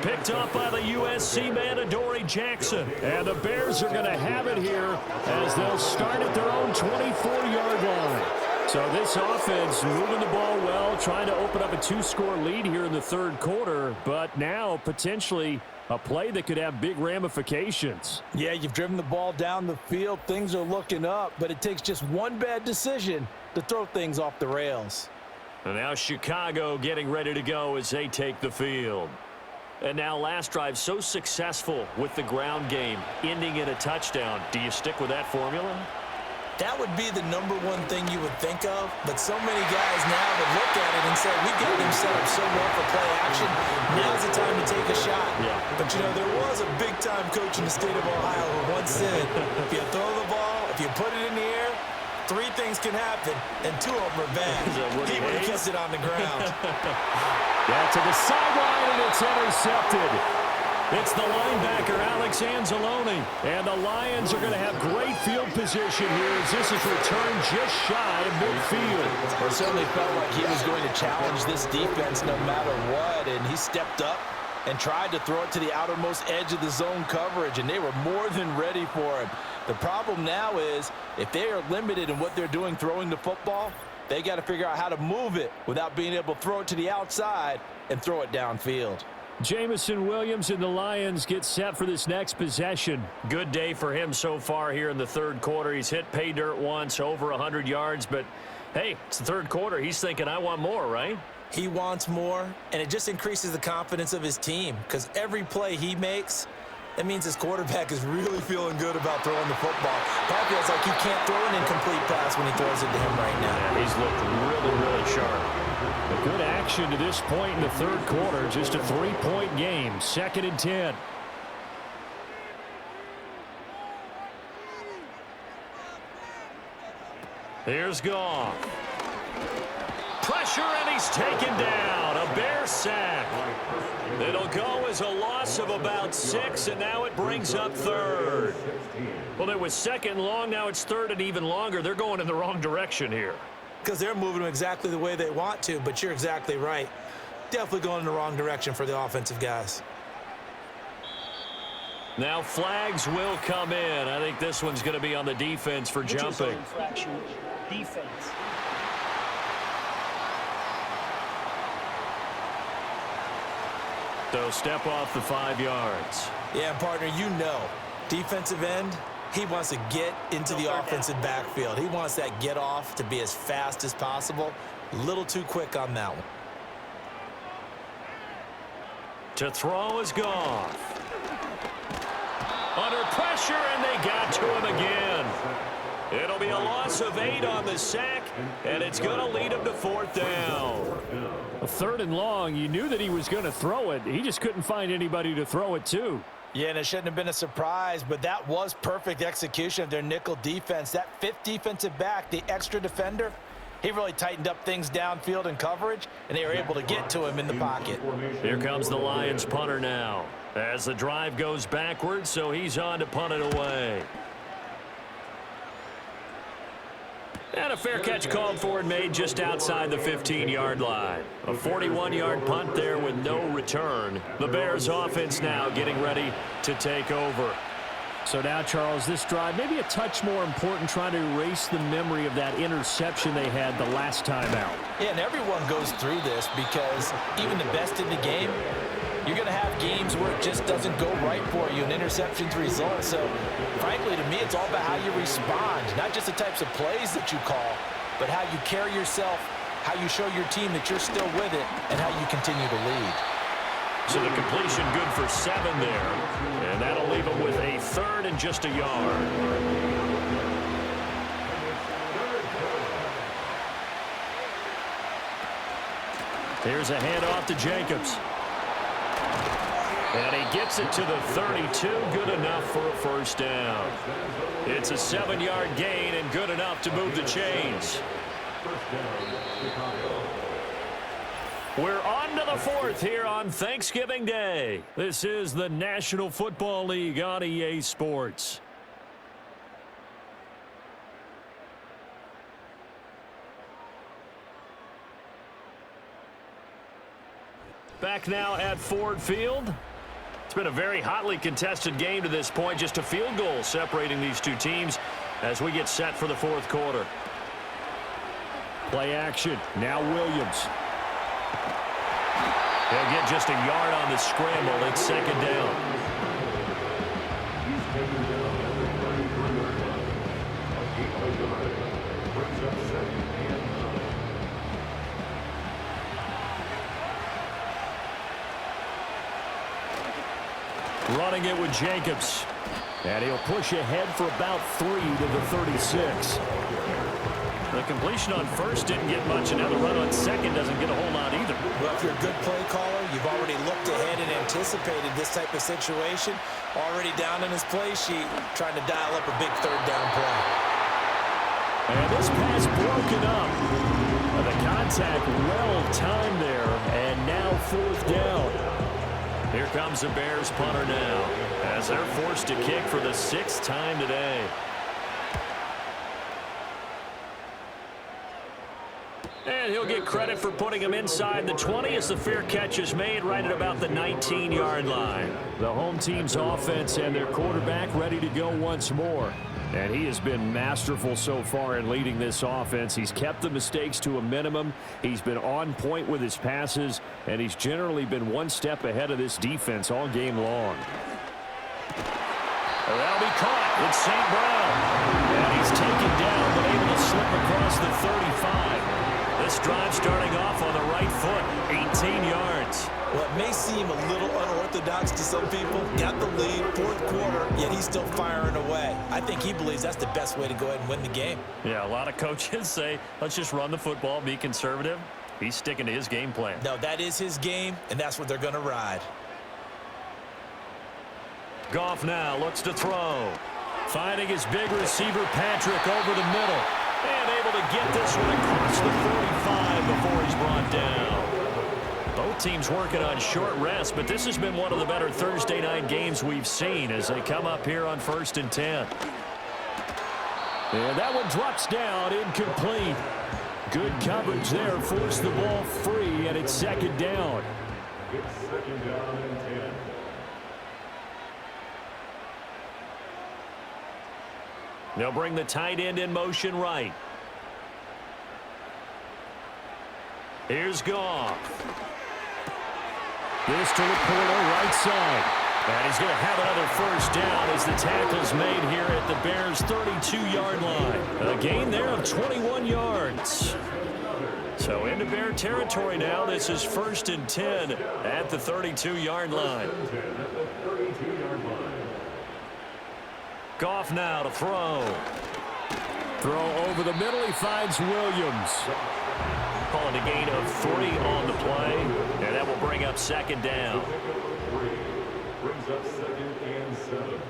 Picked up by the USC man, Adoree Jackson. And the Bears are going to have it here as they'll start at their own 24-yard line. So this offense moving the ball well, trying to open up a 2-score lead here in the third quarter, but now potentially a play that could have big ramifications. Yeah, you've driven the ball down the field. Things are looking up, but it takes just one bad decision to throw things off the rails. And now Chicago getting ready to go as they take the field. And now last drive so successful with the ground game, ending in a touchdown. Do you stick with that formula? That would be the number one thing you would think of, but so many guys now would look at it and say, we got them set up so well for play action, now's the time to take a shot. Yeah. But, you know, there was a big-time coach in the state of Ohio who once said, if you throw the ball, if you put it in the air, 3 things can happen, and 2 of them are bad. He would have kept it on the ground. Yeah, to the sideline, and it's intercepted. It's the linebacker, Alex Anzalone. And the Lions are going to have great field position here as this is returned just shy of midfield. It certainly felt like he was going to challenge this defense no matter what, and he stepped up and tried to throw it to the outermost edge of the zone coverage, and they were more than ready for him. The problem now is if they are limited in what they're doing throwing the football, they got to figure out how to move it without being able to throw it to the outside and throw it downfield. Jamison Williams and the Lions get set for this next possession. Good day for him so far here in the third quarter. He's hit pay dirt once, over 100 yards, but hey, it's the third quarter. He's thinking, I want more, right? He wants more, and it just increases the confidence of his team because every play he makes, That means his quarterback is really feeling good about throwing the football. Probably feels like he can't throw an incomplete pass when he throws it to him right now. Yeah, he's looked really, really sharp. A good action to this point in the third quarter. Just a 3-point game. 2nd and 10. Here's Goff. Pressure, and he's taken down. A Bear sack. It'll go as a loss of about 6, and now it brings up 3rd. Well, it was 2nd and long. Now it's 3rd and even longer. They're going in the wrong direction here. Because they're moving them exactly the way they want to, but you're exactly right. Definitely going in the wrong direction for the offensive guys. Now flags will come in. I think this one's going to be on the defense for jumping. Infraction. Defense. So step off the 5 yards. Yeah, partner, you know, defensive end, he wants to get into the offensive backfield. He wants that get off to be as fast as possible. A little too quick on that one. To throw is Goff. Under pressure, and they got to him again. It'll be a loss of 8 on the sack, and it's going to lead him to 4th down. A 3rd and long. You knew that he was going to throw it. He just couldn't find anybody to throw it to. Yeah, and it shouldn't have been a surprise, but that was perfect execution of their nickel defense. That 5th defensive back, the extra defender, he really tightened up things downfield in coverage, and they were able to get to him in the pocket. Here comes the Lions punter now as the drive goes backwards, so he's on to punt it away. And a fair catch called for and made just outside the 15-yard line. A 41-yard punt there with no return. The Bears offense now getting ready to take over. So now, Charles, this drive maybe a touch more important, trying to erase the memory of that interception they had the last time out. Yeah, and everyone goes through this because even the best in the game, you're going to have games where it just doesn't go right for you, and interceptions result. So, frankly, to me, it's all about how you respond, not just the types of plays that you call, but how you carry yourself, how you show your team that you're still with it, and how you continue to lead. So the completion good for 7 there, and that'll leave him with a 3rd and just a yard. Here's a handoff to Jacobs. And he gets it to the 32, good enough for a 1st down. It's a 7-yard gain and good enough to move the chains. We're on to the 4th here on Thanksgiving Day. This is the National Football League on EA Sports. Back now at Ford Field. It's been a very hotly contested game to this point. Just a field goal separating these two teams as we get set for the 4th quarter. Play action. Now Williams. He'll get just a yard on the scramble. It's 2nd down. Running it with Jacobs. And he'll push ahead for about 3 to the 36. The completion on 1st didn't get much, and now the run on 2nd doesn't get a whole lot either. Well, if you're a good play caller, you've already looked ahead and anticipated this type of situation. Already down in his play sheet, trying to dial up a big 3rd down play. And this pass broken up. The contact well timed there, and now 4th down. Here comes the Bears punter now as they're forced to kick for the 6th time today. And he'll get credit for putting him inside the 20 as the fair catch is made right at about the 19-yard line. The home team's offense and their quarterback ready to go once more. And he has been masterful so far in leading this offense. He's kept the mistakes to a minimum. He's been on point with his passes, and he's generally been one step ahead of this defense all game long. That'll be caught. It's St. Brown. And he's taken down, but able to slip across the 35. This drive starting off on the right foot, 18 yards. Well, it may seem a little unorthodox to some people. Got the lead, fourth quarter, yet he's still firing away. I think he believes that's the best way to go ahead and win the game. Yeah, a lot of coaches say, let's just run the football, be conservative. He's sticking to his game plan. No, that is his game, and that's what they're going to ride. Goff now looks to throw. Finding his big receiver, Patrick, over the middle. And able to get this one across the 45 before he's brought down. Both teams working on short rest, but this has been one of the better Thursday night games we've seen as they come up here on 1st and 10. And that one drops down, incomplete. Good coverage there, forced the ball free, and it's second down. It's second down and 10. They'll bring the tight end in motion right. Here's Goff. This to the corner, right side. And he's going to have another first down as the tackle's made here at the Bears' 32-yard line. A gain there of 21 yards. So into Bear territory now. This is 1st and 10 at the 32-yard line. Goff now to throw. Throw over the middle. He finds Williams. Calling a gain of 3 on the play, and that will bring up second down. Brings up 2nd and 7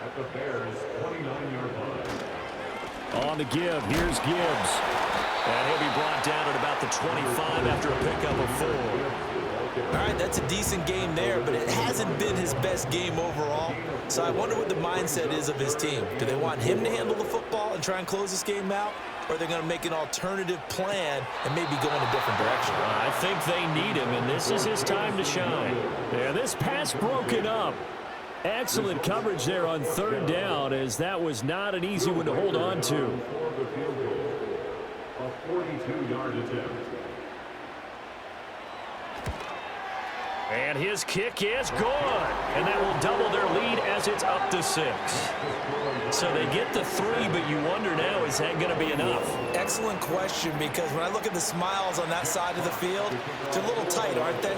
at the Bears' 29-yard line. On the give, here's Gibbs. And he'll be brought down at about the 25 after a pickup of 4. All right, that's a decent game there, but it hasn't been his best game overall. So I wonder what the mindset is of his team. Do they want him to handle the football and try and close this game out? Or are they going to make an alternative plan and maybe go in a different direction? I think they need him, and this is his time to shine. Yeah, this pass broken up. Excellent coverage there on 3rd down, as that was not an easy one to hold on to. A 42-yard attempt. And his kick is good. And that will double their lead as it's up to 6. So they get the 3, but you wonder now, is that going to be enough? Excellent question, because when I look at the smiles on that side of the field, they're a little tight, aren't they?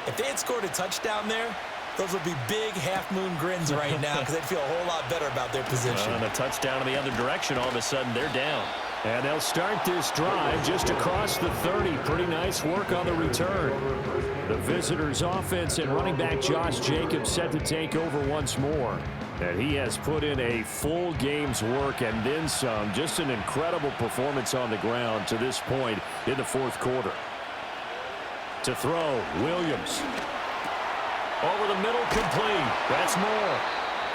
If they had scored a touchdown there, those would be big half-moon grins right now because they'd feel a whole lot better about their position. And a touchdown in the other direction, all of a sudden they're down. And they'll start this drive just across the 30. Pretty nice work on the return. The visitors' offense and running back Josh Jacobs set to take over once more. And he has put in a full game's work and then some. Just an incredible performance on the ground to this point in the 4th quarter. To throw, Williams. Over the middle, complete. That's more.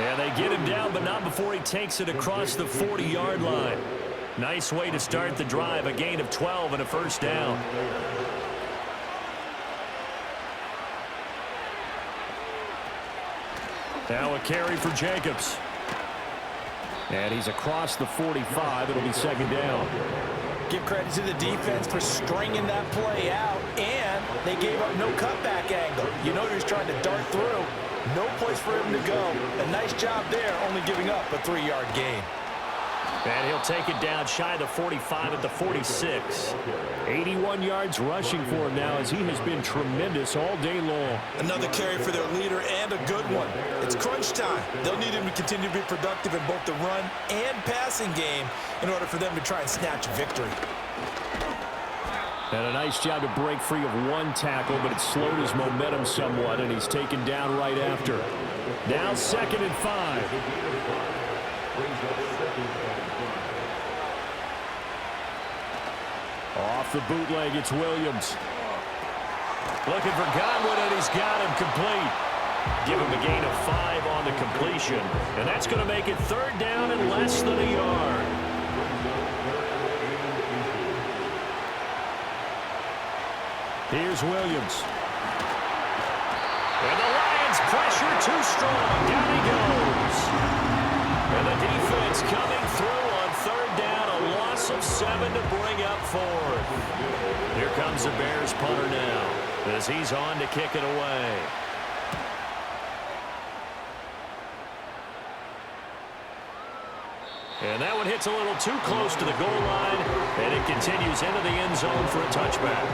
And they get him down, but not before he takes it across the 40-yard line. Nice way to start the drive, a gain of 12 and a first down. Now a carry for Jacobs. And he's across the 45. It'll be second down. Give credit to the defense for stringing that play out, and they gave up no cutback angle. You know he's trying to dart through. No place for him to go. A nice job there, only giving up a 3-yard gain. And he'll take it down shy of the 45 at the 46. 81 yards rushing for him now as he has been tremendous all day long. Another carry for their leader and a good one. It's crunch time. They'll need him to continue to be productive in both the run and passing game in order for them to try and snatch a victory. And a nice job to break free of one tackle, but it slowed his momentum somewhat, and he's taken down right after. Now 2nd and 5. Off the bootleg, it's Williams. Looking for Godwin, and he's got him complete. Give him a gain of 5 on the completion. And that's going to make it 3rd down and less than a yard. Here's Williams. And the Lions pressure too strong. Down he goes. And the defense coming through on 3rd down. A loss of 7 to bring up 4th. Here comes the Bears punter now as he's on to kick it away. And that one hits a little too close to the goal line, and it continues into the end zone for a touchback.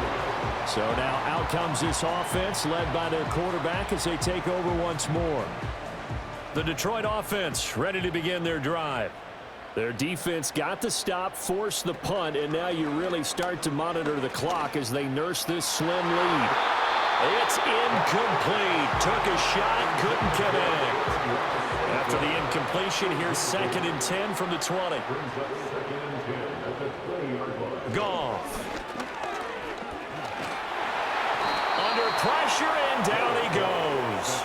So now out comes this offense led by their quarterback as they take over once more. The Detroit offense ready to begin their drive. Their defense got the stop, forced the punt, and now you really start to monitor the clock as they nurse this slim lead. It's incomplete. Took a shot, couldn't connect. After the incompletion, here's 2nd and 10 from the 20. Goff. Under pressure, and down he goes.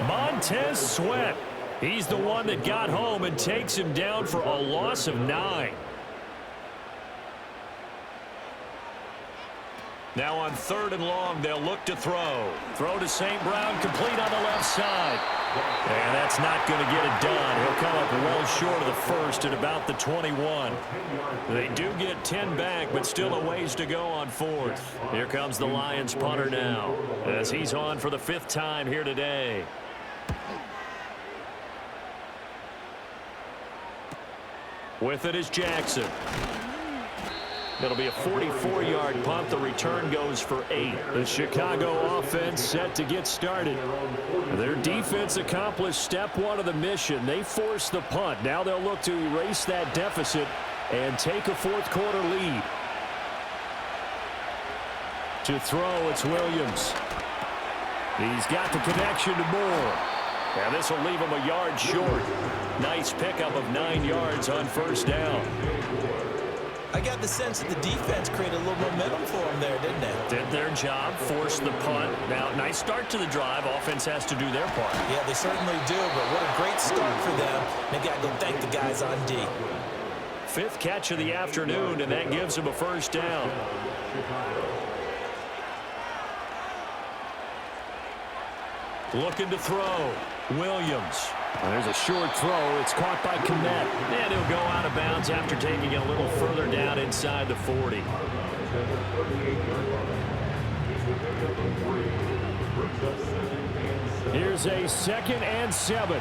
Montez Sweat. He's the one that got home and takes him down for a loss of 9. Now on 3rd and long, they'll look to throw. Throw to St. Brown, complete on the left side. And that's not going to get it done. He'll come up well short of the first at about the 21. They do get 10 back, but still a ways to go on 4th. Here comes the Lions punter now, as he's on for the 5th time here today. With it is Jackson. It'll be a 44-yard punt. The return goes for 8. The Chicago offense set to get started. Their defense accomplished step 1 of the mission. They forced the punt. Now they'll look to erase that deficit and take a 4th quarter lead. To throw, it's Williams. He's got the connection to Moore. And this will leave him a yard short. Nice pickup of 9 yards on 1st down. I got the sense that the defense created a little momentum for them there, didn't they? Did their job, forced the punt. Now, nice start to the drive. Offense has to do their part. Yeah, they certainly do, but what a great start for them. They got to go thank the guys on D. 5th catch of the afternoon, and that gives him a 1st down. Looking to throw. Williams. And there's a short throw. It's caught by Kmet. And he'll go out of bounds after taking it a little further down inside the 40. Here's a 2nd and 7.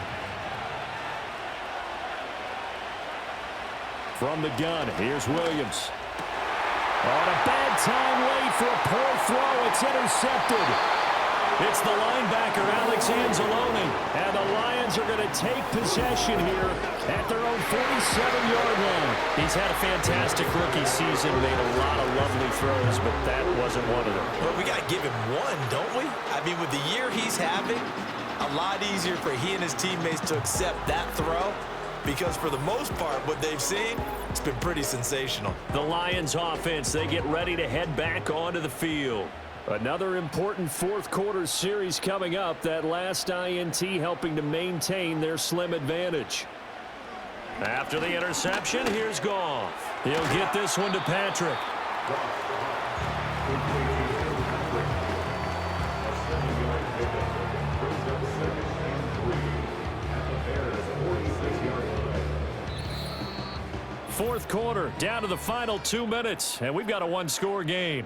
From the gun, here's Williams. On a bad time late for a poor throw. It's intercepted. It's the linebacker, Alex Anzalone, and the Lions are going to take possession here at their own 47-yard line. He's had a fantastic rookie season, made a lot of lovely throws, but that wasn't one of them. But we got to give him one, don't we? I mean, with the year he's having, a lot easier for he and his teammates to accept that throw, because for the most part, what they've seen, it's been pretty sensational. The Lions offense, they get ready to head back onto the field. Another important 4th quarter series coming up. That last INT helping to maintain their slim advantage. After the interception, here's Goff. He'll get this one to Patrick. Fourth quarter, down to the final 2 minutes, and we've got a 1-score game.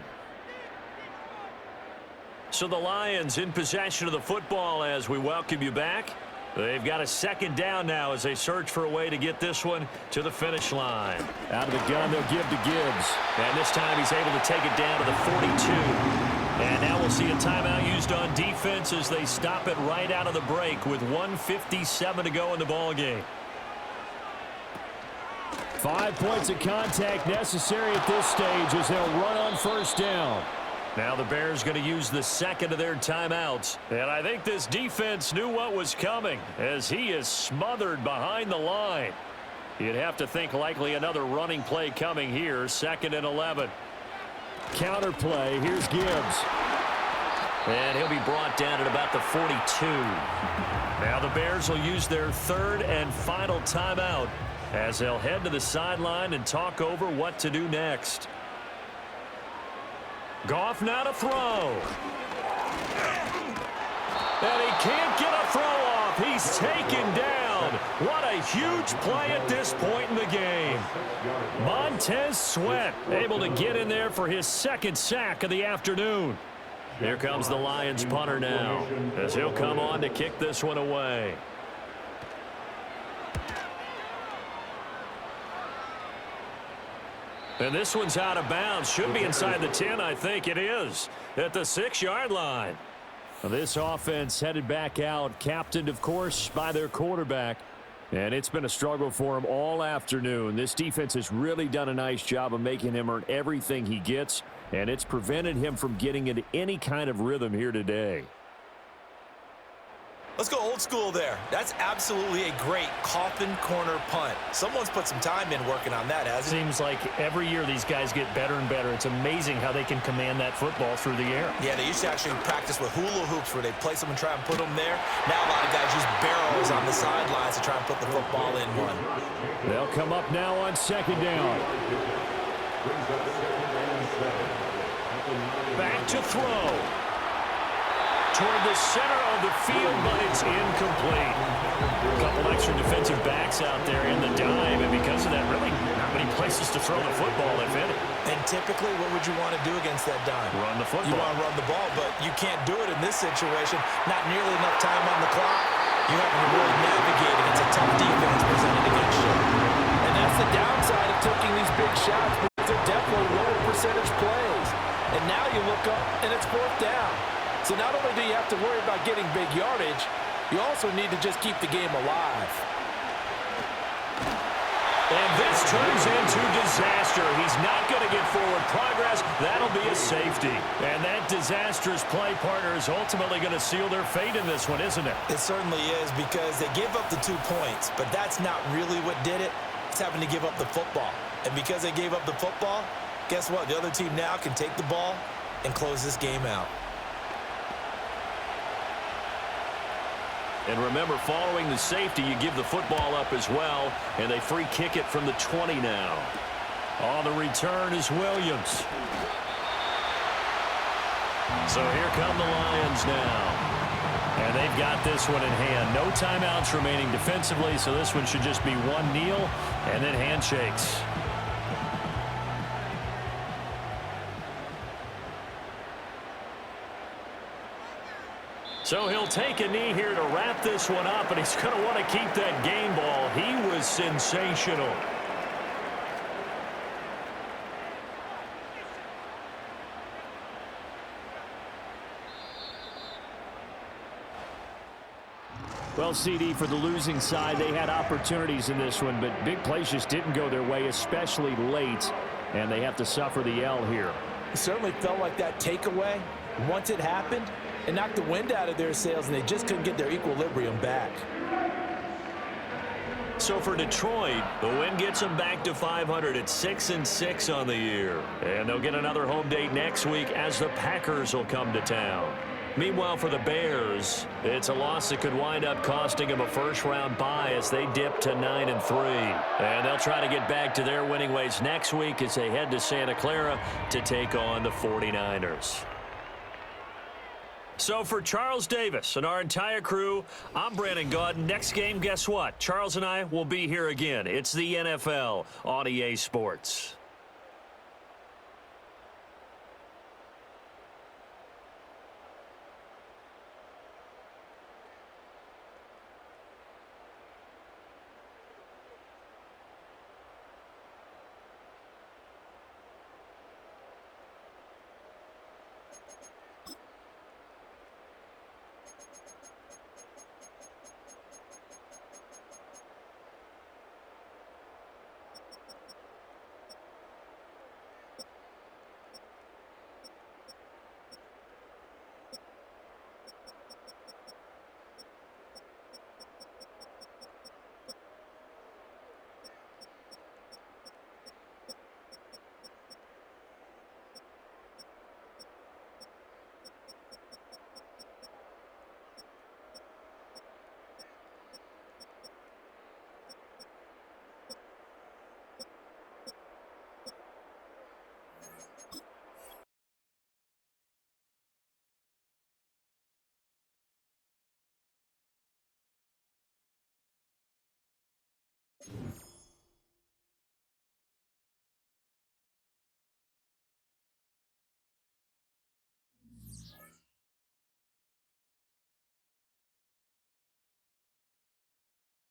So the Lions in possession of the football as we welcome you back. They've got a 2nd down now as they search for a way to get this one to the finish line. Out of the gun, they'll give to Gibbs. And this time he's able to take it down to the 42. And now we'll see a timeout used on defense as they stop it right out of the break with 1:57 to go in the ballgame. 5 points of contact necessary at this stage as they'll run on 1st down. Now the Bears going to use the 2nd of their timeouts. And I think this defense knew what was coming as he is smothered behind the line. You'd have to think likely another running play coming here. 2nd and 11. Counter play. Here's Gibbs. And he'll be brought down at about the 42. Now the Bears will use their 3rd and final timeout as they'll head to the sideline and talk over what to do next. Goff now to throw. And he can't get a throw off. He's taken down. What a huge play at this point in the game. Montez Sweat able to get in there for his 2nd sack of the afternoon. Here comes the Lions punter now as he'll come on to kick this one away. And this one's out of bounds. Should be inside the 10, I think it is, at the 6-yard line. This offense headed back out, captained, of course, by their quarterback. And it's been a struggle for him all afternoon. This defense has really done a nice job of making him earn everything he gets, and it's prevented him from getting into any kind of rhythm here today. Let's go old school there. That's absolutely a great coffin corner punt. Someone's put some time in working on that, hasn't it? Seems like every year these guys get better and better. It's amazing how they can command that football through the air. Yeah, they used to actually practice with hula hoops where they place them and try and put them there. Now a lot of guys use barrels on the sidelines to try and put the football in one. They'll come up now on 2nd down. Back to throw. Toward the center of the field, but it's incomplete. A couple extra defensive backs out there in the dime, and because of that, really not many places to throw the football, if any. And typically, what would you want to do against that dime? Run the football. You want to run the ball, but you can't do it in this situation. Not nearly enough time on the clock. You have to really navigate against a tough defense presented against you. And that's the downside of taking these big shots, because they're definitely lower percentage plays. And now you look up, and it's 4th down. So not only do you have to worry about getting big yardage, you also need to just keep the game alive. And this turns into disaster. He's not going to get forward progress. That'll be a safety. And that disastrous play partner is ultimately going to seal their fate in this one, isn't it? It certainly is, because they gave up the 2 points, but that's not really what did it. It's having to give up the football. And because they gave up the football, guess what? The other team now can take the ball and close this game out. And remember, following the safety, you give the football up as well, and they free kick it from the 20 now. On the return is Williams. So here come the Lions now. And they've got this one in hand. No timeouts remaining defensively, so this one should just be one kneel and then handshakes. So he'll take a knee here to wrap this one up, and he's going to want to keep that game ball. He was sensational. Well, CD, for the losing side, they had opportunities in this one, but big plays just didn't go their way, especially late, and they have to suffer the L here. It certainly felt like that takeaway, once it happened, it knocked the wind out of their sails, and they just couldn't get their equilibrium back. So for Detroit, the win gets them back to 500 at 6-6 on the year. And they'll get another home date next week as the Packers will come to town. Meanwhile, for the Bears, it's a loss that could wind up costing them a first-round bye as they dip to 9-3. And they'll try to get back to their winning ways next week as they head to Santa Clara to take on the 49ers. So for Charles Davis and our entire crew, I'm Brandon Gaudin. Next game, guess what? Charles and I will be here again. It's the NFL on EA Sports.